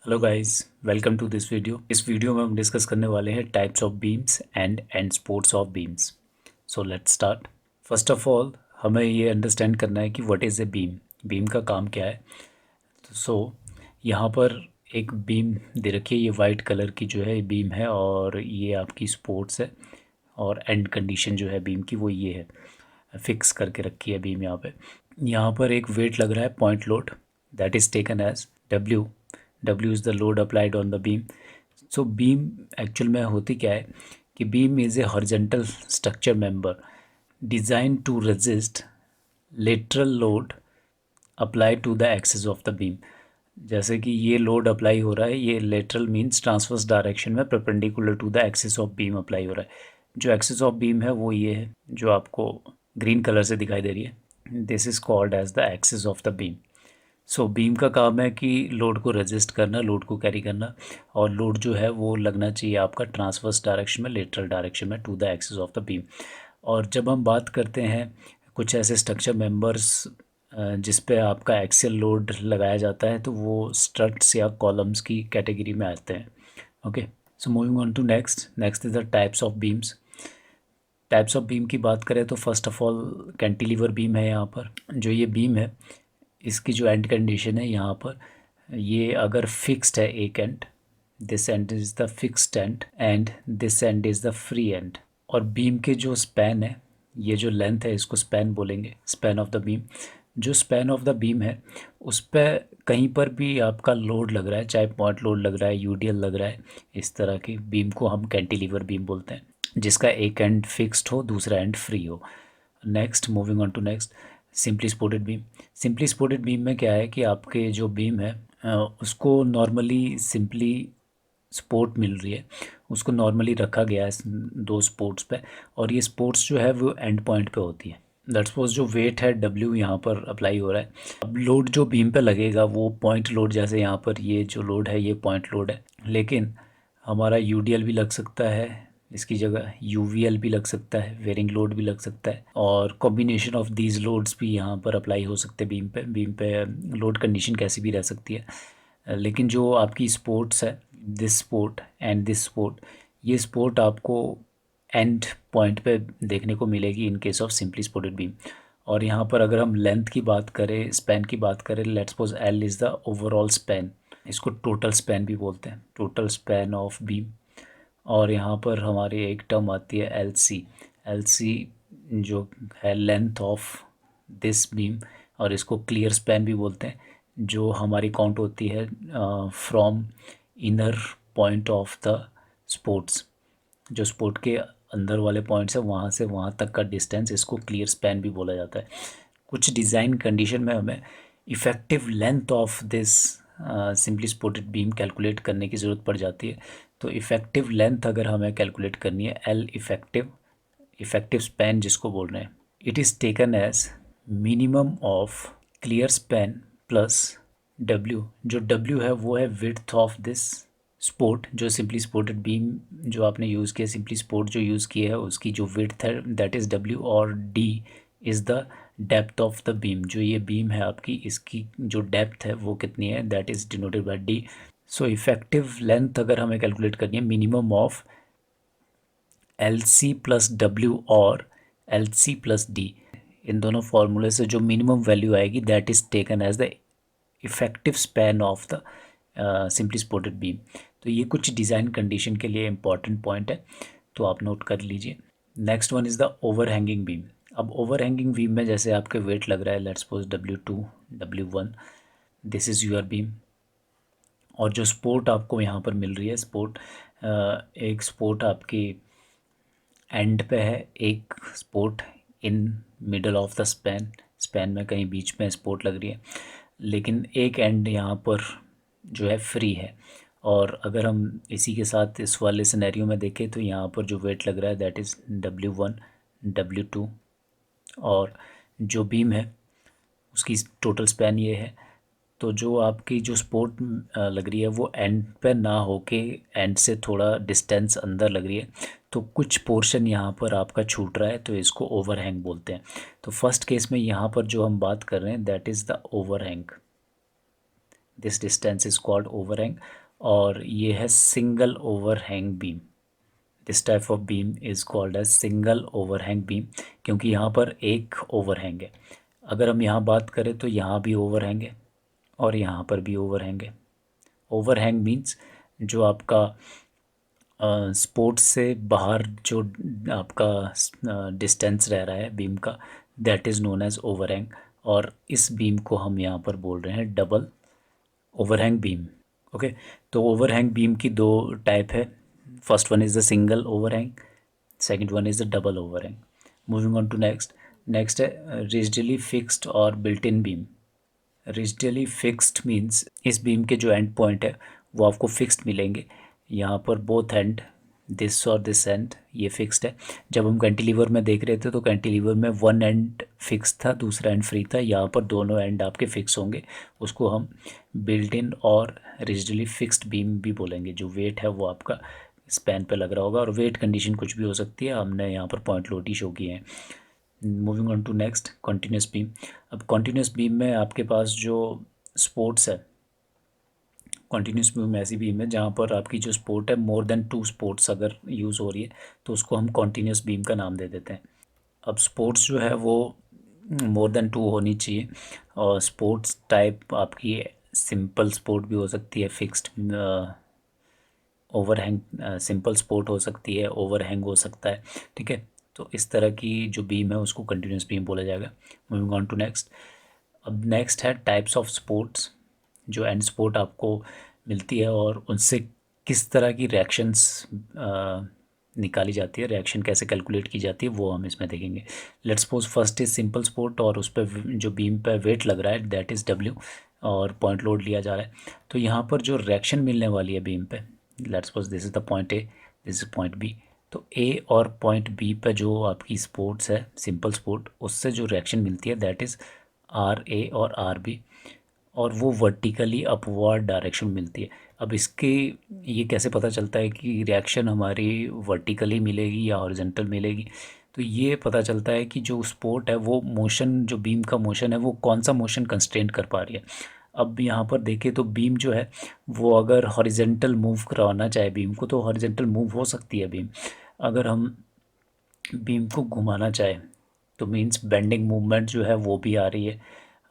Hello guys, welcome to this video. इस video में हम डिस्कस करने वाले हैं types of beams and supports of beams. So let's start. First of all हमें ये अंडरस्टैंड करना है कि what is a beam. Beam का काम क्या है। सो यहाँ पर एक बीम दे रखी है, ये वाइट कलर की जो है बीम है और ये आपकी स्पोर्ट्स है। और एंड कंडीशन जो है बीम की वो ये है, फिक्स करके रखी है बीम यहाँ पे। यहाँ पर एक वेट लग रहा है, point load, that is taken as W. W is the load applied on the beam. So beam actual में होती क्या है कि beam is a horizontal structure member design to resist lateral load apply to the axis of the beam. जैसे कि ये load apply हो रहा है, ये लेटरल मीन्स ट्रांसवर्स डायरेक्शन में perpendicular to the axis of beam apply हो रहा है। जो एक्सिस ऑफ बीम है वो ये है जो आपको ग्रीन कलर से दिखाई दे रही है। This is called as the axis of the beam. So beam का काम है कि लोड को रेजिस्ट करना, लोड को कैरी करना, और लोड जो है वो लगना चाहिए आपका ट्रांसवर्स डायरेक्शन में, लेटरल डायरेक्शन में to the axis of the beam. और जब हम बात करते हैं कुछ ऐसे स्ट्रक्चर मेंबर्स जिस पे आपका एक्सियल लोड लगाया जाता है, तो वो स्ट्रट्स या कॉलम्स की कैटेगरी में आते हैं। Okay, so moving on to next is the types of beams. Types of beam की बात करें तो first of all cantilever beam है। यहाँ पर जो ये बीम है, इसकी जो एंड कंडीशन है यहाँ पर, ये अगर फिक्स्ड है एक and, this and is the fixed and and this and is the free and. और बीम के जो स्पैन है, ये जो लेंथ है इसको स्पैन बोलेंगे, स्पैन ऑफ द बीम। जो स्पैन ऑफ द बीम है उस पर कहीं पर भी आपका लोड लग रहा है, चाहे पॉइंट लोड लग रहा है, यूडीएल लग रहा है, इस तरह की बीम को हम कैंटिलीवर बीम बोलते हैं, जिसका एक एंड फिक्स्ड हो, दूसरा एंड फ्री हो। Next, moving on to next, simply supported beam. Simply supported beam में क्या है कि आपके जो बीम है उसको नॉर्मली सिंपली सपोर्ट मिल रही है, उसको नॉर्मली रखा गया है दो सपोर्ट्स पे, और ये सपोर्ट्स जो है वो एंड पॉइंट पे होती है। लेट्स सपोज जो वेट है डब्ल्यू यहाँ पर अप्लाई हो रहा है। अब लोड जो बीम पे लगेगा वो पॉइंट लोड, जैसे यहाँ पर ये जो लोड है ये पॉइंट लोड है, लेकिन हमारा यूडीएल भी लग सकता है इसकी जगह, यूवीएल भी लग सकता है, वेरिंग लोड भी लग सकता है, और कॉम्बिनेशन ऑफ दीज लोड्स भी यहाँ पर अप्लाई हो सकते हैं बीम पे। बीम पे लोड कंडीशन कैसी भी रह सकती है, लेकिन जो आपकी स्पोर्ट्स है, this sport and this sport, ये स्पोर्ट आपको एंड पॉइंट पे देखने को मिलेगी in case of simply supported beam. और यहाँ पर अगर हम लेंथ की बात करें, स्पैन की बात करें, let's suppose L is the overall span, इसको टोटल स्पैन भी बोलते हैं, टोटल स्पैन ऑफ बीम। और यहाँ पर हमारी एक टर्म आती है एल सी। एल सी जो है लेंथ ऑफ दिस बीम, और इसको क्लियर स्पैन भी बोलते हैं, जो हमारी काउंट होती है from inner point of the sports. जो स्पोर्ट के अंदर वाले पॉइंट्स है वहाँ से वहाँ तक का डिस्टेंस, इसको क्लियर स्पैन भी बोला जाता है। कुछ डिज़ाइन कंडीशन में हमें effective length of this simply supported beam calculate करने की ज़रूरत पड़ जाती है। तो इफ़ेक्टिव लेंथ अगर हमें कैलकुलेट करनी है, एल इफ़ेक्टिव स्पैन जिसको बोल रहे हैं, it is taken as minimum of clear span plus W. जो डब्ल्यू है वो है विड्थ ऑफ दिस स्पोर्ट, जो सिंपली सपोर्टेड बीम जो आपने यूज़ किया, सिंपली सपोर्ट जो यूज़ किया है उसकी जो विड्थ है दैट इज़ डब्ल्यू, और D is the depth of the beam. जो ये बीम है आपकी, इसकी जो डेप्थ है वो कितनी है, that is denoted by D. So effective length अगर हमें कैलकुलेट करनी है, minimum of L C plus W और एल सी प्लस डी, इन दोनों फार्मूले से जो मिनिमम वैल्यू आएगी that is taken as the effective span of the simply supported beam. तो ये कुछ डिज़ाइन कंडीशन के लिए इंपॉर्टेंट पॉइंट है, तो आप नोट कर लीजिए। Next one is the overhanging beam. अब ओवर हैंगिंग बीम में जैसे आपके वेट लग रहा है, let's suppose W2 W1, this is your beam, और जो सपोर्ट आपको यहाँ पर मिल रही है, सपोर्ट एक सपोर्ट आपकी एंड पे है, एक support in middle of the span, span में कहीं बीच में सपोर्ट लग रही है, लेकिन एक एंड यहाँ पर जो है फ्री है। और अगर हम इसी के साथ इस वाले सिनेरियो में देखें तो यहाँ पर जो वेट लग रहा है दैट इज़ W1 W2, और जो बीम है उसकी टोटल स्पैन ये है। तो जो आपकी जो सपोर्ट लग रही है वो एंड पे ना होके एंड से थोड़ा डिस्टेंस अंदर लग रही है, तो कुछ पोर्शन यहाँ पर आपका छूट रहा है, तो इसको ओवरहैंग बोलते हैं। तो फर्स्ट केस में यहाँ पर जो हम बात कर रहे हैं that is the overhang. This distance is called overhang. और ये है single overhang beam. This type of beam is called as single overhang beam, क्योंकि यहाँ पर एक ओवरहैंग है। अगर हम यहाँ बात करें तो यहाँ भी ओवरहैंग है और यहाँ पर भी ओवरहैंग है। ओवरहैंग मीन्स जो आपका स्पोर्ट्स से बाहर जो आपका डिस्टेंस रह रहा है बीम का, that is known as overhang. और इस बीम को हम यहाँ पर बोल रहे हैं डबल ओवरहैंग बीम। ओके, तो ओवरहैंग बीम की दो टाइप है। First one is the single overhang, second one is the double overhang. Moving on to next. Next है रिजिडली फिक्स्ड और built in beam. Rigidly fixed means इस beam के जो and point है वो आपको फिक्स्ड मिलेंगे। यहाँ पर बोथ एंड, दिस और दिस एंड, ये फिक्स्ड है। जब हम कैंटिलीवर में देख रहे थे तो कैंटिलीवर में वन एंड फिक्स था, दूसरा एंड फ्री था। यहाँ पर दोनों एंड आपके फिक्स होंगे। उसको हम बिल्ट इन और रिजिडली फिक्स्ड बीम भी बोलेंगे। जो वेट है वो आपका स्पैन पे लग रहा होगा, और वेट कंडीशन कुछ भी हो सकती है, हमने यहाँ पर पॉइंट लोड ही शो किए हैं। Moving on to next, continuous beam. अब कॉन्टीन्यूस बीम में आपके पास जो स्पोर्ट्स है, कॉन्टीन्यूस बीम ऐसी बीम है जहाँ पर आपकी जो स्पोर्ट है मोर देन टू स्पोर्ट्स अगर यूज़ हो रही है तो उसको हम कॉन्टीन्यूस बीम का नाम दे देते हैं। अब स्पोर्ट्स जो है वो मोर देन टू होनी चाहिए। और स्पोर्ट्स टाइप आपकी सिंपल स्पोर्ट भी हो सकती है, फिक्स्ड ओवरहैंग सिंपल स्पोर्ट हो सकती है, ओवरहैंग हो सकता है। ठीक है, तो इस तरह की जो बीम है उसको कंटिन्यूस बीम बोला जाएगा। Moving on to next. अब नेक्स्ट है टाइप्स ऑफ स्पोर्ट्स, जो एंड स्पोर्ट आपको मिलती है और उनसे किस तरह की रिएक्शंस निकाली जाती है, रिएक्शन कैसे कैलकुलेट की जाती है, वो हम इसमें देखेंगे। Let's suppose first is simple sport, और उस पर जो बीम पे वेट लग रहा है दैट इज़ डब्ल्यू, और पॉइंट लोड लिया जा रहा है। तो यहाँ पर जो रिएक्शन मिलने वाली है बीम पे, let's suppose this is the point A, this is point B. तो ए और पॉइंट बी पे जो आपकी स्पोर्ट्स है सिंपल स्पोर्ट, उससे जो रिएक्शन मिलती है दैट इज़ आर ए और आर बी, और वो वर्टिकली अपवर्ड डायरेक्शन मिलती है। अब इसके ये कैसे पता चलता है कि रिएक्शन हमारी वर्टिकली मिलेगी या हॉरिजॉन्टल मिलेगी? तो ये पता चलता है कि जो स्पोर्ट है वो मोशन, जो बीम का मोशन है वो कौन सा मोशन कंस्ट्रेंट कर पा रही है। अब यहाँ पर देखें तो बीम जो है वो अगर हॉरिजॉन्टल मूव करवाना चाहे बीम को तो हॉरिजॉन्टल मूव हो सकती है बीम। अगर हम बीम को घुमाना चाहे तो मीन्स बेंडिंग मूवमेंट जो है वो भी आ रही है,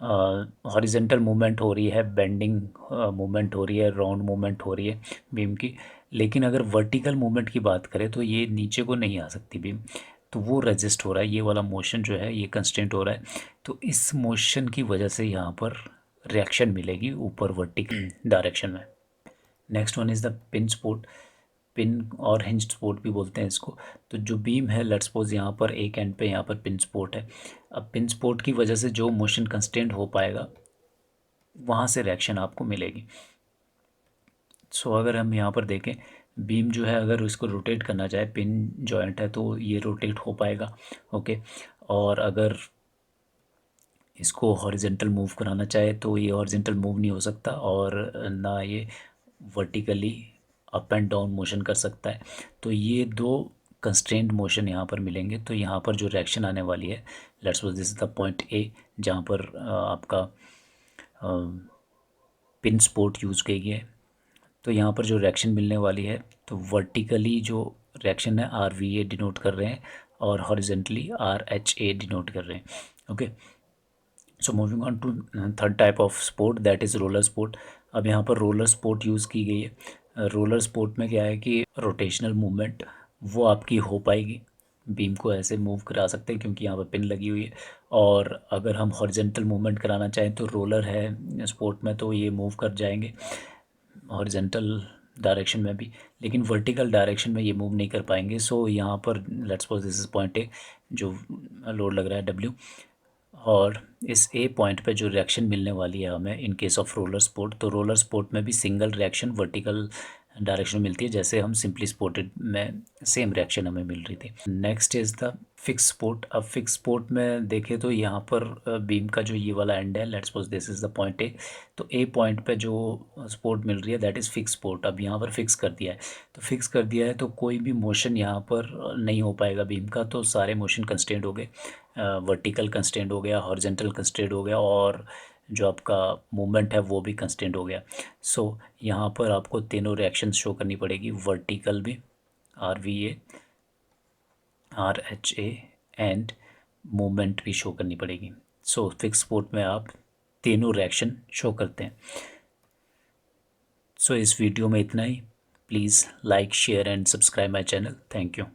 हॉरिजेंटल मूवमेंट हो रही है, बेंडिंग मूवमेंट हो रही है, राउंड मूवमेंट हो रही है बीम की। लेकिन अगर वर्टिकल मूवमेंट की बात करें तो ये नीचे को नहीं आ सकती बीम, तो वो रेजिस्ट हो रहा है, ये वाला मोशन जो है ये कंस्टेंट हो रहा है। तो इस मोशन की वजह से यहाँ पर रिएक्शन मिलेगी ऊपर वर्टिकल डायरेक्शन में। Next one is the pin support. Pin और हिंज सपोर्ट भी बोलते हैं इसको। तो जो बीम है लेट्स सपोज यहाँ पर एक एंड पे यहाँ पर पिन सपोर्ट है। अब पिन सपोर्ट की वजह से जो मोशन कंस्टेंट हो पाएगा वहाँ से रिएक्शन आपको मिलेगी। सो अगर हम यहाँ पर देखें बीम जो है अगर उसको रोटेट करना चाहे, पिन जॉइंट है तो ये रोटेट हो पाएगा। ओके, और अगर इसको हॉरिजेंटल मूव कराना चाहे तो ये हॉरिजेंटल मूव नहीं हो सकता, और ना ये vertically up and down motion कर सकता है। तो ये दो कंस्ट्रेंट मोशन यहाँ पर मिलेंगे। तो यहाँ पर जो रिएक्शन आने वाली है, let's suppose this is the point ए जहाँ पर आपका पिन सपोर्ट यूज़ की गई है। तो यहाँ पर जो रिएक्शन मिलने वाली है तो वर्टिकली जो रिएक्शन है आर वी ए डिनोट कर रहे हैं, और horizontally R H A denote कर रहे हैं। Okay, so moving on to third type of support that is roller support. अब यहाँ पर रोलर स्पोर्ट यूज़ की गई है। रोलर स्पोर्ट में क्या है कि रोटेशनल मूवमेंट वो आपकी हो पाएगी, बीम को ऐसे मूव करा सकते हैं क्योंकि यहाँ पर पिन लगी हुई है। और अगर हम हॉरिजेंटल मूवमेंट कराना चाहें तो रोलर है स्पोर्ट में तो ये मूव कर जाएंगे हॉरिजेंटल डायरेक्शन में भी, लेकिन वर्टिकल डायरेक्शन में ये मूव नहीं कर पाएंगे। सो यहाँ पर let's suppose this is point A जो लोड लग रहा है डब्ल्यू, और इस ए पॉइंट पे जो रिएक्शन मिलने वाली है हमें in case of roller sport, तो रोलर स्पोर्ट में भी सिंगल रिएक्शन वर्टिकल डायरेक्शन मिलती है जैसे हम सिंपली स्पोर्टेड में सेम रिएक्शन हमें मिल रही थी। Next is the fix sport. अब फिक्स स्पोर्ट में देखें तो यहाँ पर बीम का जो ये वाला एंड है, let's suppose this is the point ए, तो ए पॉइंट पे जो स्पोर्ट मिल रही है दैट इज़ फिक्स स्पोर्ट। अब यहाँ पर फिक्स कर दिया है, तो फिक्स कर दिया है तो कोई भी मोशन यहाँ पर नहीं हो पाएगा बीम का। तो सारे मोशन कंस्ट्रेंट हो गए, वर्टिकल कंस्ट्रेंट हो गया, हॉरिजेंटल कंस्ट्रेंट हो गया, और जो आपका मूवमेंट है वो भी कंस्टेंट हो गया। सो यहाँ पर आपको तीनों रिएक्शन शो करनी पड़ेगी, वर्टिकल भी RVA, RHA एंड मूवमेंट भी शो करनी पड़ेगी। सो फिक्स स्पोर्ट में आप तीनों रिएक्शन शो करते हैं। सो इस वीडियो में इतना ही। Please like share and subscribe my channel. Thank you.